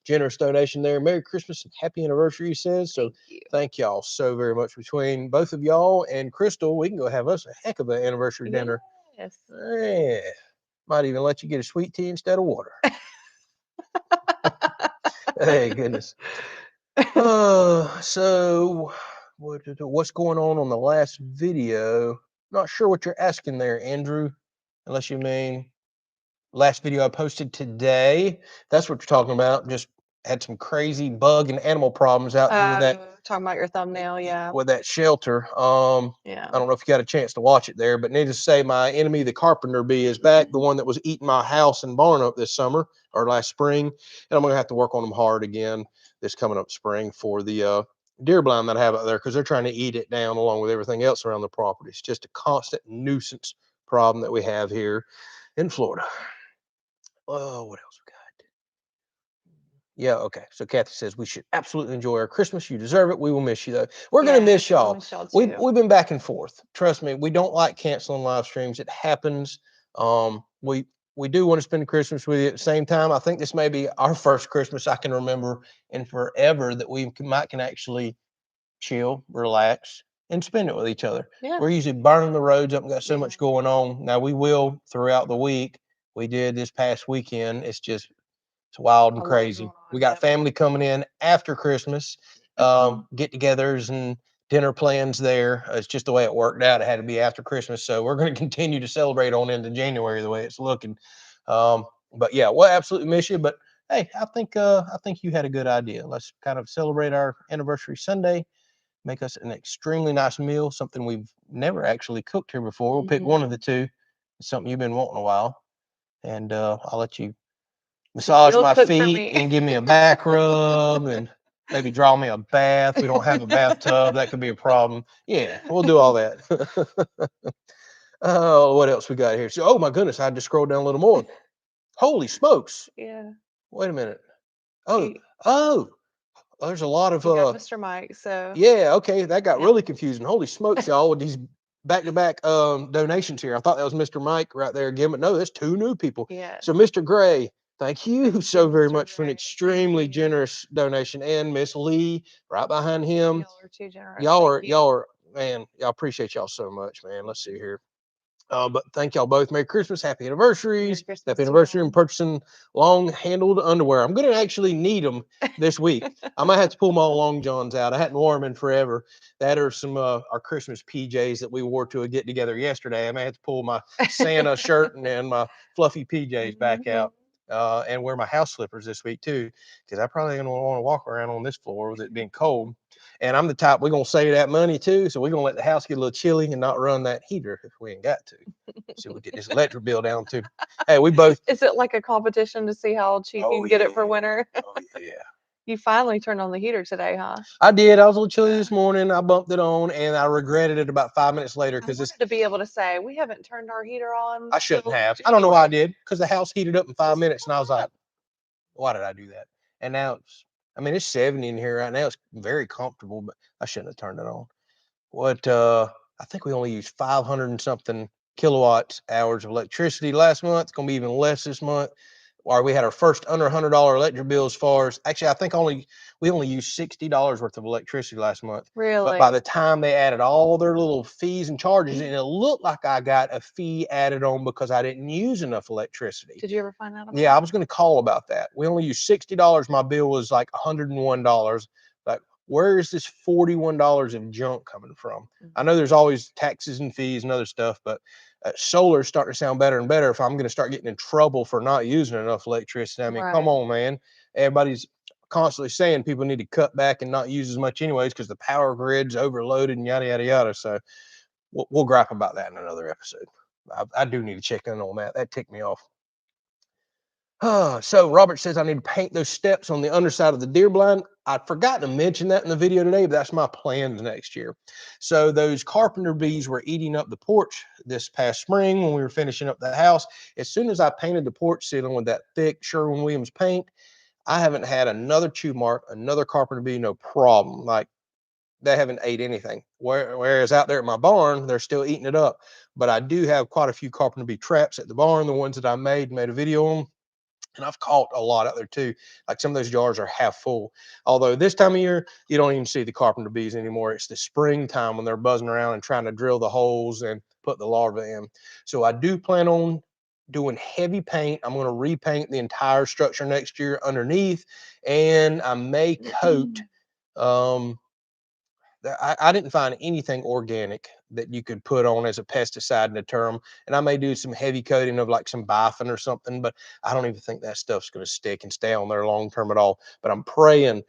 generous donation there. Merry Christmas and happy anniversary, he says. So, thank y'all so very much. Between both of y'all and Crystal, we can go have us a heck of an anniversary dinner. Yes. Yeah. Might even let you get a sweet tea instead of water. Hey, goodness. So what's going on the last video? Not sure what you're asking there, Andrew, unless you mean last video I posted today. That's what you're talking about. Just had some crazy bug and animal problems out there with that. Talking about your thumbnail, yeah. With that shelter. Yeah. I don't know if you got a chance to watch it there, but needless to say, my enemy, the carpenter bee, is back. The one that was eating my house and barn up this summer or last spring. And I'm going to have to work on them hard again this coming up spring for the deer blind that I have out there, because they're trying to eat it down along with everything else around the property. It's just a constant nuisance problem that we have here in Florida. Oh, what else we got? Yeah, okay. So Kathy says we should absolutely enjoy our Christmas. You deserve it. We will miss you though. We're gonna miss y'all. We've been back and forth. Trust me, we don't like canceling live streams. It happens. We do want to spend Christmas with you at the same time. I think this may be our first Christmas I can remember in forever that we can actually chill, relax, and spend it with each other. Yeah. We're usually burning the roads up and got so much going on. Now we will throughout the week. We did this past weekend. It's wild and crazy. We got family coming in after Christmas, get-togethers and dinner plans there. It's just the way it worked out. It had to be after Christmas, so we're going to continue to celebrate on into January the way it's looking. But yeah, we'll absolutely miss you. But hey, I think you had a good idea. Let's kind of celebrate our anniversary Sunday. Make us an extremely nice meal, something we've never actually cooked here before. We'll pick one of the two. It's something you've been wanting a while, and I'll let you massage my feet and give me a back rub and maybe draw me a bath. We don't have a bathtub. That could be a problem. Yeah, we'll do all that. Oh, what else we got here? So, oh my goodness, I had to scroll down a little more. Holy smokes. Yeah. Wait a minute. Oh, there's a lot of Mr. Mike. So yeah, okay, that got really confusing. Holy smokes, y'all, with these back-to-back donations here. I thought that was Mr. Mike right there again, but no, that's two new people. Yeah. So Mr. Gray, thank you so very much for an extremely generous donation, and Miss Lee right behind him. Y'all are too generous. Y'all are man. Y'all appreciate y'all so much, man. Let's see here. But thank y'all both. Merry Christmas, happy anniversaries, happy anniversary, and purchasing long-handled underwear. I'm gonna actually need them this week. I might have to pull my long johns out. I hadn't worn them in forever. That are some our Christmas PJs that we wore to a get together yesterday. I may have to pull my Santa shirt and my fluffy PJs back out. And wear my house slippers this week too, because I probably gonna want to walk around on this floor with it being cold. And I'm the type, we're gonna save that money too, so we're gonna let the house get a little chilly and not run that heater if we ain't got to. So we get this electric bill down too. Hey, we both. Is it like a competition to see how cheap you can get it for winter? Oh yeah. You finally turned on the heater today, huh? I did. I was a little chilly this morning. I bumped it on, and I regretted it about 5 minutes later because it's to be able to say we haven't turned our heater on. I shouldn't have. I don't know why I did, because the house heated up in 5 minutes, and I was like, why did I do that? And now it's, I mean, it's 70 in here right now. It's very comfortable, but I shouldn't have turned it on. What, I think we only used 500 and something kilowatt hours of electricity last month. It's going to be even less this month. Or we had our first under $100 electric bill as far as, actually, I think we only used $60 worth of electricity last month. Really? But by the time they added all their little fees and charges, and it looked like I got a fee added on because I didn't use enough electricity. Did you ever find out about Yeah, I that? was going to call about that. We only used $60. My bill was like $101. Like, where is this $41 of junk coming from? I know there's always taxes and fees and other stuff, but solar is starting to sound better and better. If I'm going to start getting in trouble for not using enough electricity, I mean, come on, man. Everybody's constantly saying people need to cut back and not use as much anyways because the power grid's overloaded and yada, yada, yada. So we'll gripe about that in another episode. I do need to check in on that. That ticked me off. So Robert says I need to paint those steps on the underside of the deer blind. I forgot to mention that in the video today, but that's my plans next year. So those carpenter bees were eating up the porch this past spring when we were finishing up the house. As soon as I painted the porch ceiling with that thick Sherwin-Williams paint, I haven't had another chew mark, another carpenter bee, no problem. Like, they haven't ate anything. Whereas out there at my barn, they're still eating it up. But I do have quite a few carpenter bee traps at the barn, the ones that I made a video on. And I've caught a lot out there too. Like some of those jars are half full. Although this time of year, you don't even see the carpenter bees anymore. It's the springtime when they're buzzing around and trying to drill the holes and put the larvae in. So I do plan on doing heavy paint. I'm going to repaint the entire structure next year underneath. And I may coat, I didn't find anything organic that you could put on as a pesticide in the term. And I may do some heavy coating of like some bifin or something, but I don't even think that stuff's going to stick and stay on there long term at all. But I'm praying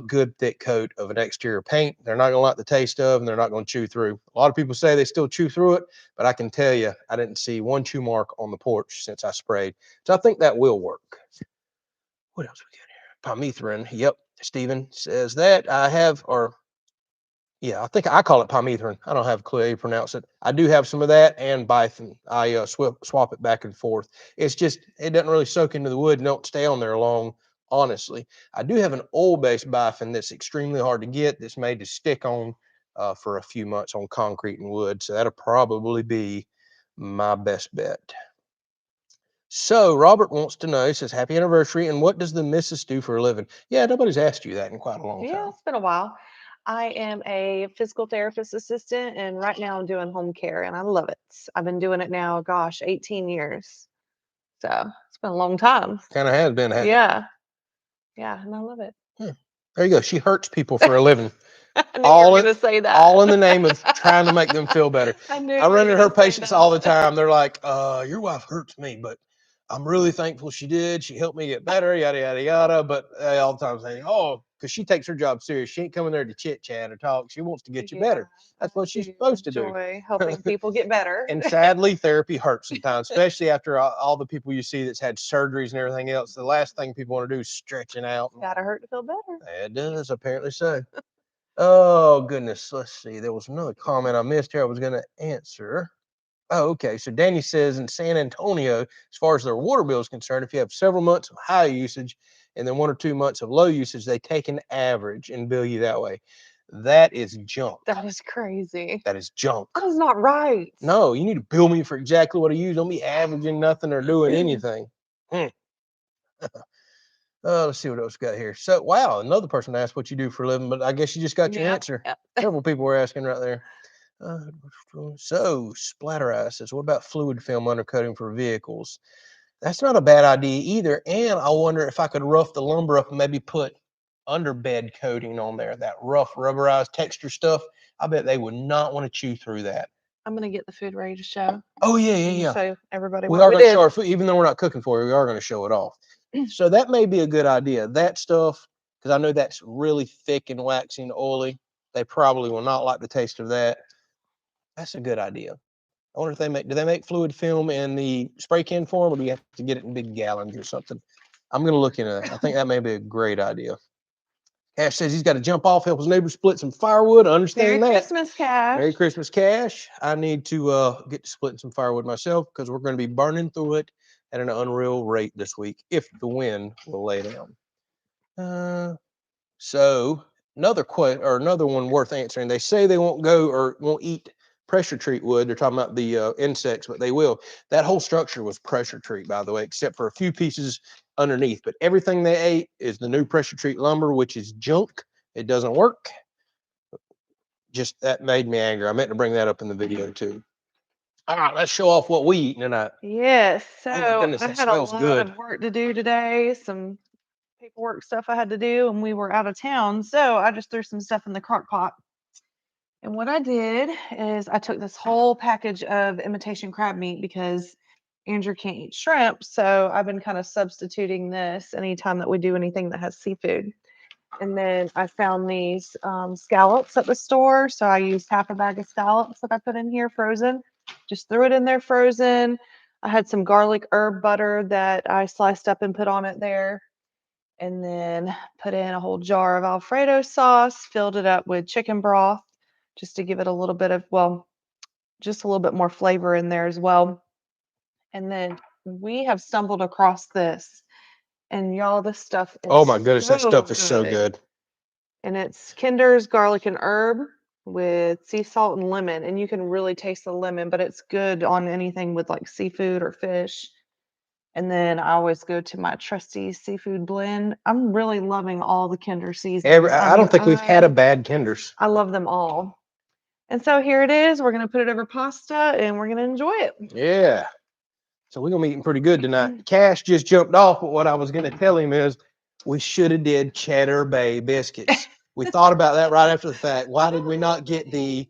good thick coat of an exterior paint. They're not going to like the taste of, and they're not going to chew through. A lot of people say they still chew through it, but I can tell you, I didn't see one chew mark on the porch since I sprayed. So I think that will work. What else we got here? Pymethrin. Yep. Stephen says that I have, or yeah, I think I call it pymethrin. I don't have a clue how you pronounce it. I do have some of that and bifin. I swap it back and forth. It's just, it doesn't really soak into the wood and don't stay on there long, honestly. I do have an oil-based bifin that's extremely hard to get, that's made to stick on for a few months on concrete and wood. So that'll probably be my best bet. So Robert wants to know, he says, happy anniversary. And what does the missus do for a living? Yeah, nobody's asked you that in quite a long time. Yeah, it's been a while. I am a physical therapist assistant, and right now I'm doing home care, and I love it. I've been doing it now, gosh, 18 years. So it's been a long time. Kind of has been. Yeah. Yeah, and I love it. There you go. She hurts people for a living. I knew you were going to say that. All in the name of trying to make them feel better. I run into her patients all the time. They're like, your wife hurts me, but I'm really thankful she did. She helped me get better, yada, yada, yada. But they all the time saying, oh, because she takes her job serious. She ain't coming there to chit chat or talk. She wants to get you better. That's what she's supposed to do. Helping people get better. And sadly, therapy hurts sometimes, especially after all the people you see that's had surgeries and everything else. The last thing people want to do is stretching out. Gotta hurt to feel better. It does, apparently so. Oh, goodness. Let's see. There was another comment I missed here I was going to answer. Oh, okay. So Danny says in San Antonio, as far as their water bill is concerned, if you have several months of high usage and then 1 or 2 months of low usage, they take an average and bill you that way. That is junk. That is crazy. That is junk. That is not right. No, you need to bill me for exactly what I use. Don't be averaging nothing or doing anything. Let's see what else we got here. So, wow, another person asked what you do for a living, but I guess you just got your answer. Yep. Several people were asking right there. So, Splatter Eye says, what about fluid film undercoating for vehicles? That's not a bad idea either. And I wonder if I could rough the lumber up and maybe put underbed coating on there, that rough rubberized texture stuff. I bet they would not want to chew through that. I'm going to get the food ready to show. Oh, yeah. Show everybody we are going to show our food, even though we're not cooking for you, we are going to show it off. So that may be a good idea. That stuff, because I know that's really thick and waxy and oily. They probably will not like the taste of that. That's a good idea. I wonder if do they make fluid film in the spray can form, or do you have to get it in big gallons or something? I'm going to look into that. I think that may be a great idea. Cash says he's got to jump off, help his neighbor split some firewood. I understand Merry that. Christmas, Cash. Merry Christmas, Cash. I need to get to splitting some firewood myself because we're going to be burning through it at an unreal rate this week if the wind will lay down. So another one worth answering. They say they won't go or won't eat pressure treat wood. They're talking about the insects, but they will. That whole structure was pressure treat, by the way, except for a few pieces underneath. But everything they ate is the new pressure treat lumber, which is junk. It doesn't work. Just that made me angry. I meant to bring that up in the video too. All right, let's show off what we eat tonight. Yes. So Oh my goodness, I that had a smells lot good. of work to do today. Some paperwork stuff I had to do, and we were out of town. So I just threw some stuff in the crock pot. And what I did is I took this whole package of imitation crab meat because Andrew can't eat shrimp. So I've been kind of substituting this anytime that we do anything that has seafood. And then I found these scallops at the store. So I used half a bag of scallops that I put in here frozen. Just threw it in there frozen. I had some garlic herb butter that I sliced up and put on it there. And then put in a whole jar of Alfredo sauce, filled it up with chicken broth just to give it a little bit of, well, just a little bit more flavor in there as well. And then we have stumbled across this. And y'all, this stuff is Oh my goodness, that stuff is so good. good. And it's Kinder's garlic and herb with sea salt and lemon. And you can really taste the lemon, but it's good on anything with like seafood or fish. And then I always go to my trusty seafood blend. I'm really loving all the Kinder seasonings. I don't think we've had a bad Kinders. I love them all. And so here it is. We're going to put it over pasta and we're going to enjoy it. Yeah. So we're going to be eating pretty good tonight. Cash just jumped off, but what I was going to tell him is we should have did Cheddar Bay biscuits. We thought about that right after the fact. Why did we not get the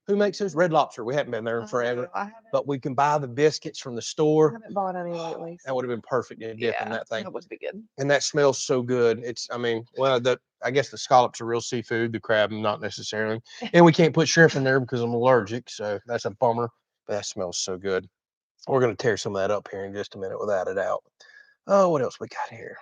who makes those? Red Lobster. We haven't been there in forever, but we can buy the biscuits from the store. I haven't bought any lately. That would have been perfect to dip in that thing. That would be good. And that smells so good. It's, I mean, well, I guess the scallops are real seafood, the crab not necessarily. And we can't put shrimp in there because I'm allergic, so that's a bummer. But that smells so good. We're going to tear some of that up here in just a minute without it out. Oh, what else we got here?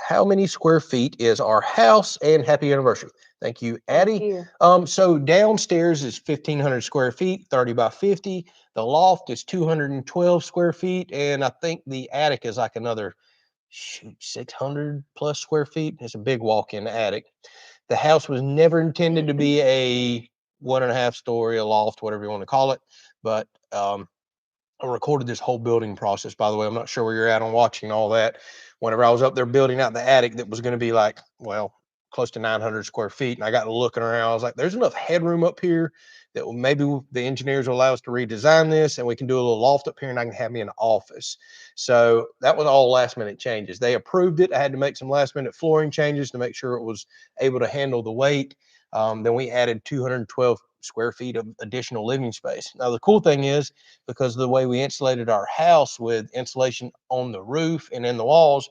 How many square feet is our house? And happy anniversary. Thank you, Addie. Thank you. So downstairs is 1,500 square feet, 30 by 50. The loft is 212 square feet. And I think the attic is like another 600 plus square feet. It's a big walk-in attic. The house was never intended to be a 1.5 story, a loft, whatever you want to call it. But I recorded this whole building process, by the way. I'm not sure where you're at on watching all that. Whenever I was up there building out the attic that was going to be like, well, close to 900 square feet. And I got looking around. I was like, there's enough headroom up here that maybe the engineers will allow us to redesign this and we can do a little loft up here and I can have me an office. So that was all last minute changes. They approved it. I had to make some last minute flooring changes to make sure it was able to handle the weight. Then we added 212 square feet of additional living space. Now, the cool thing is, because of the way we insulated our house with insulation on the roof and in the walls,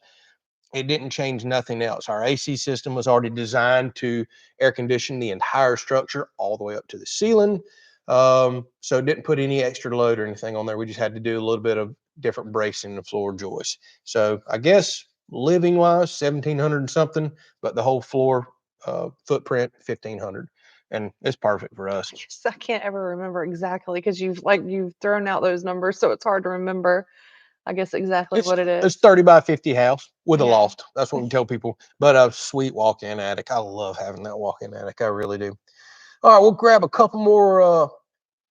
it didn't change nothing else. Our AC system was already designed to air condition the entire structure all the way up to the ceiling. So it didn't put any extra load or anything on there. We just had to do a little bit of different bracing in the floor joists. So I guess living wise, 1,700 and something, but the whole floor footprint, 1,500. And it's perfect for us. I can't ever remember exactly because you've thrown out those numbers, so it's hard to remember. I guess exactly what it is. It's 30 by 50 house with a loft. That's what we tell people. But a sweet walk-in attic. I love having that walk-in attic. I really do. All right, we'll grab a couple more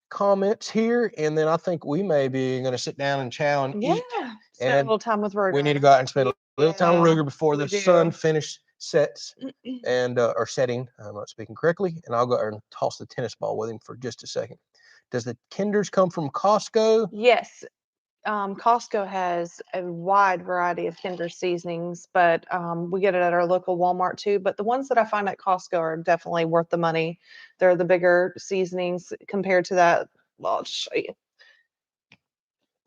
comments here, and then I think we may be going to sit down and chow and eat. Spend a little time with Ruger. We need to go out and spend a little time with Ruger before the sun sets and or setting. I'm not speaking correctly. And I'll go and toss the tennis ball with him for just a second. Does the Kinders come from Costco? Yes. Costco has a wide variety of Kinder seasonings, but we get it at our local Walmart too. But the ones that I find at Costco are definitely worth the money. They're the bigger seasonings compared to that. Well, I'll just show you.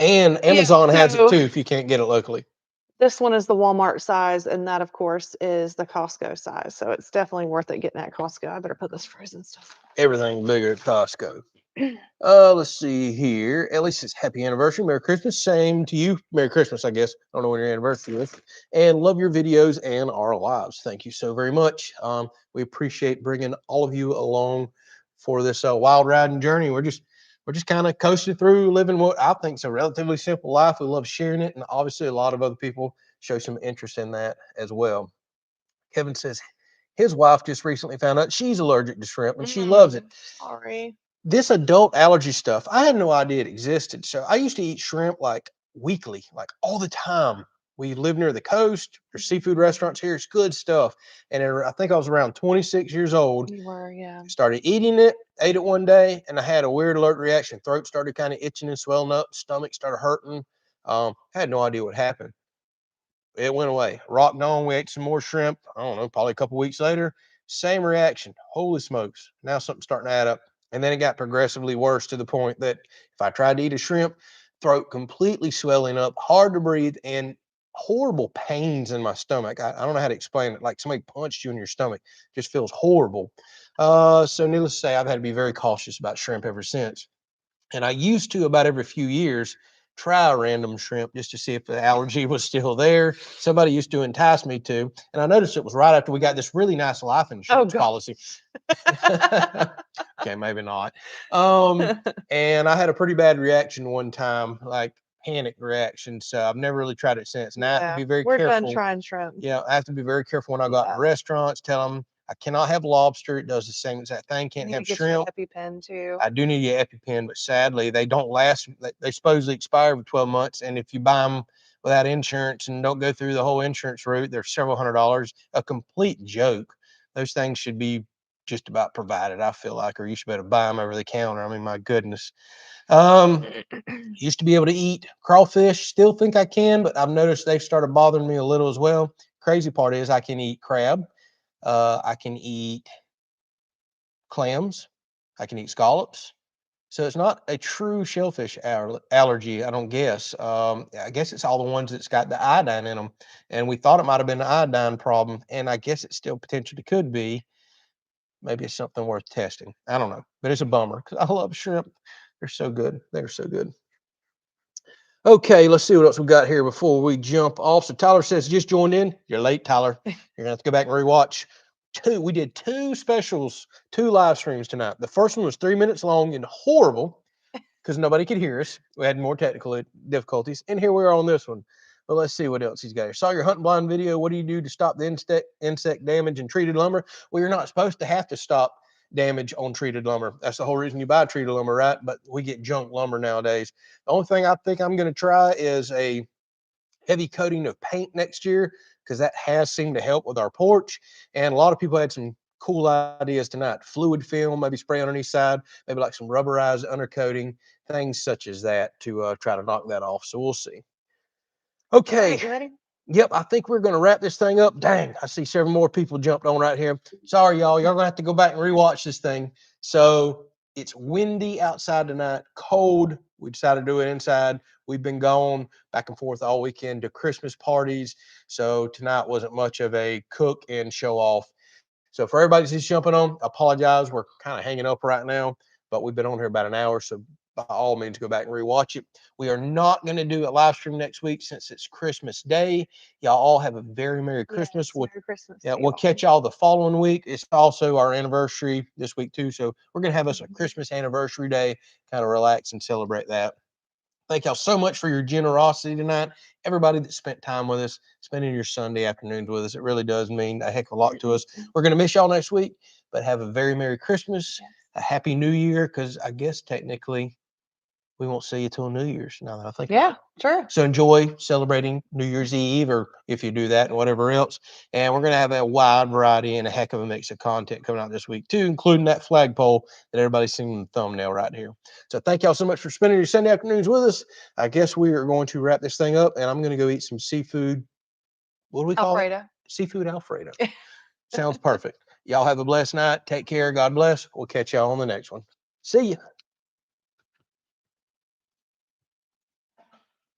And Amazon has it too if you can't get it locally. This one is the Walmart size, and that, of course, is the Costco size. So it's definitely worth it getting at Costco. I better put this frozen stuff. Everything bigger at Costco. Let's see here. Ellie says, "Happy anniversary, Merry Christmas." Same to you. Merry Christmas, I guess. I don't know when your anniversary is. And love your videos and our lives. Thank you so very much. We appreciate bringing all of you along for this wild riding journey. We're just kind of coasting through, living what I think is a relatively simple life. We love sharing it, and obviously a lot of other people show some interest in that as well. Kevin says his wife just recently found out she's allergic to shrimp and she loves it. Sorry. This adult allergy stuff, I had no idea it existed. So I used to eat shrimp like weekly, like all the time. We live near the coast. There's seafood restaurants here. It's good stuff. And I think I was around 26 years old. You were, yeah. Started eating it, ate it one day, and I had a weird alert reaction. Throat started kind of itching and swelling up. Stomach started hurting. Had no idea what happened. It went away. Rocked on. We ate some more shrimp. I don't know, probably a couple weeks later. Same reaction. Holy smokes. Now something's starting to add up. And then it got progressively worse to the point that if I tried to eat a shrimp, throat completely swelling up, hard to breathe, and horrible pains in my stomach. I don't know how to explain it. Like somebody punched you in your stomach. Just feels horrible. So needless to say, I've had to be very cautious about shrimp ever since. And I used to about every few years try a random shrimp just to see if the allergy was still there. Somebody used to entice me to, and I noticed it was right after we got this really nice life insurance policy. Okay, maybe not. And I had a pretty bad reaction one time, like panic reaction. So I've never really tried it since. Now I have to be very We're done careful. trying shrimp. Yeah, I have to be very careful when I go out to restaurants. Tell them I cannot have lobster. It does the same exact thing. You Can't need to have get your shrimp. EpiPen too. I do need an EpiPen, but sadly, they don't last. They supposedly expire every 12 months. And if you buy them without insurance and don't go through the whole insurance route, they're several $100s. A complete joke. Those things should be just about provided, I feel like, or you should better buy them over the counter. I mean, my goodness. Used to be able to eat crawfish. Still think I can, but I've noticed they've started bothering me a little as well. Crazy part is I can eat crab. I can eat clams. I can eat scallops. So it's not a true shellfish allergy, I don't guess. I guess it's all the ones that's got the iodine in them. And we thought it might have been an iodine problem, and I guess it still potentially could be. Maybe it's something worth testing. I don't know, but it's a bummer because I love shrimp. They're so good. They're so good. Okay, let's see what else we got here before we jump off. So Tyler says, just joined in. You're late, Tyler. You're gonna have to go back and rewatch. We did two specials, two live streams tonight. The first one was 3 minutes long and horrible because nobody could hear us. We had more technical difficulties, and here we are on this one. But let's see what else he's got here. Saw your hunt blind video. What do you do to stop the insect damage in treated lumber? Well, you're not supposed to have to stop damage on treated lumber. That's the whole reason you buy treated lumber, right? But we get junk lumber nowadays. The only thing I think I'm going to try is a heavy coating of paint next year because that has seemed to help with our porch. And a lot of people had some cool ideas tonight. Fluid film, maybe spray underneath side, maybe like some rubberized undercoating, things such as that to try to knock that off. So we'll see. Okay. Right, you ready? Yep, I think we're going to wrap this thing up. Dang, I see several more people jumped on right here. Sorry, y'all. Y'all going to have to go back and rewatch this thing. So it's windy outside tonight, cold. We decided to do it inside. We've been gone back and forth all weekend to Christmas parties. So tonight wasn't much of a cook and show off. So for everybody that's just jumping on, I apologize. We're kind of hanging up right now, but we've been on here about an hour. So by all means, go back and rewatch it. We are not going to do a live stream next week since it's Christmas Day. Y'all all have a very Merry Christmas. Yes, Merry Christmas. Yeah, we'll catch y'all the following week. It's also our anniversary this week too. So we're going to have us a Christmas anniversary day, kind of relax and celebrate that. Thank y'all so much for your generosity tonight. Everybody that spent time with us, spending your Sunday afternoons with us. It really does mean a heck of a lot to us. We're going to miss y'all next week, but have a very Merry Christmas, a Happy New Year, because I guess technically we won't see you till New Year's now that I think about it. Sure. So enjoy celebrating New Year's Eve, or if you do that and whatever else. And we're going to have a wide variety and a heck of a mix of content coming out this week too, including that flagpole that everybody's seen in the thumbnail right here. So thank y'all so much for spending your Sunday afternoons with us. I guess we are going to wrap this thing up, and I'm going to go eat some seafood. What do we call it? Seafood Alfredo. Sounds perfect. Y'all have a blessed night. Take care. God bless. We'll catch y'all on the next one. See ya.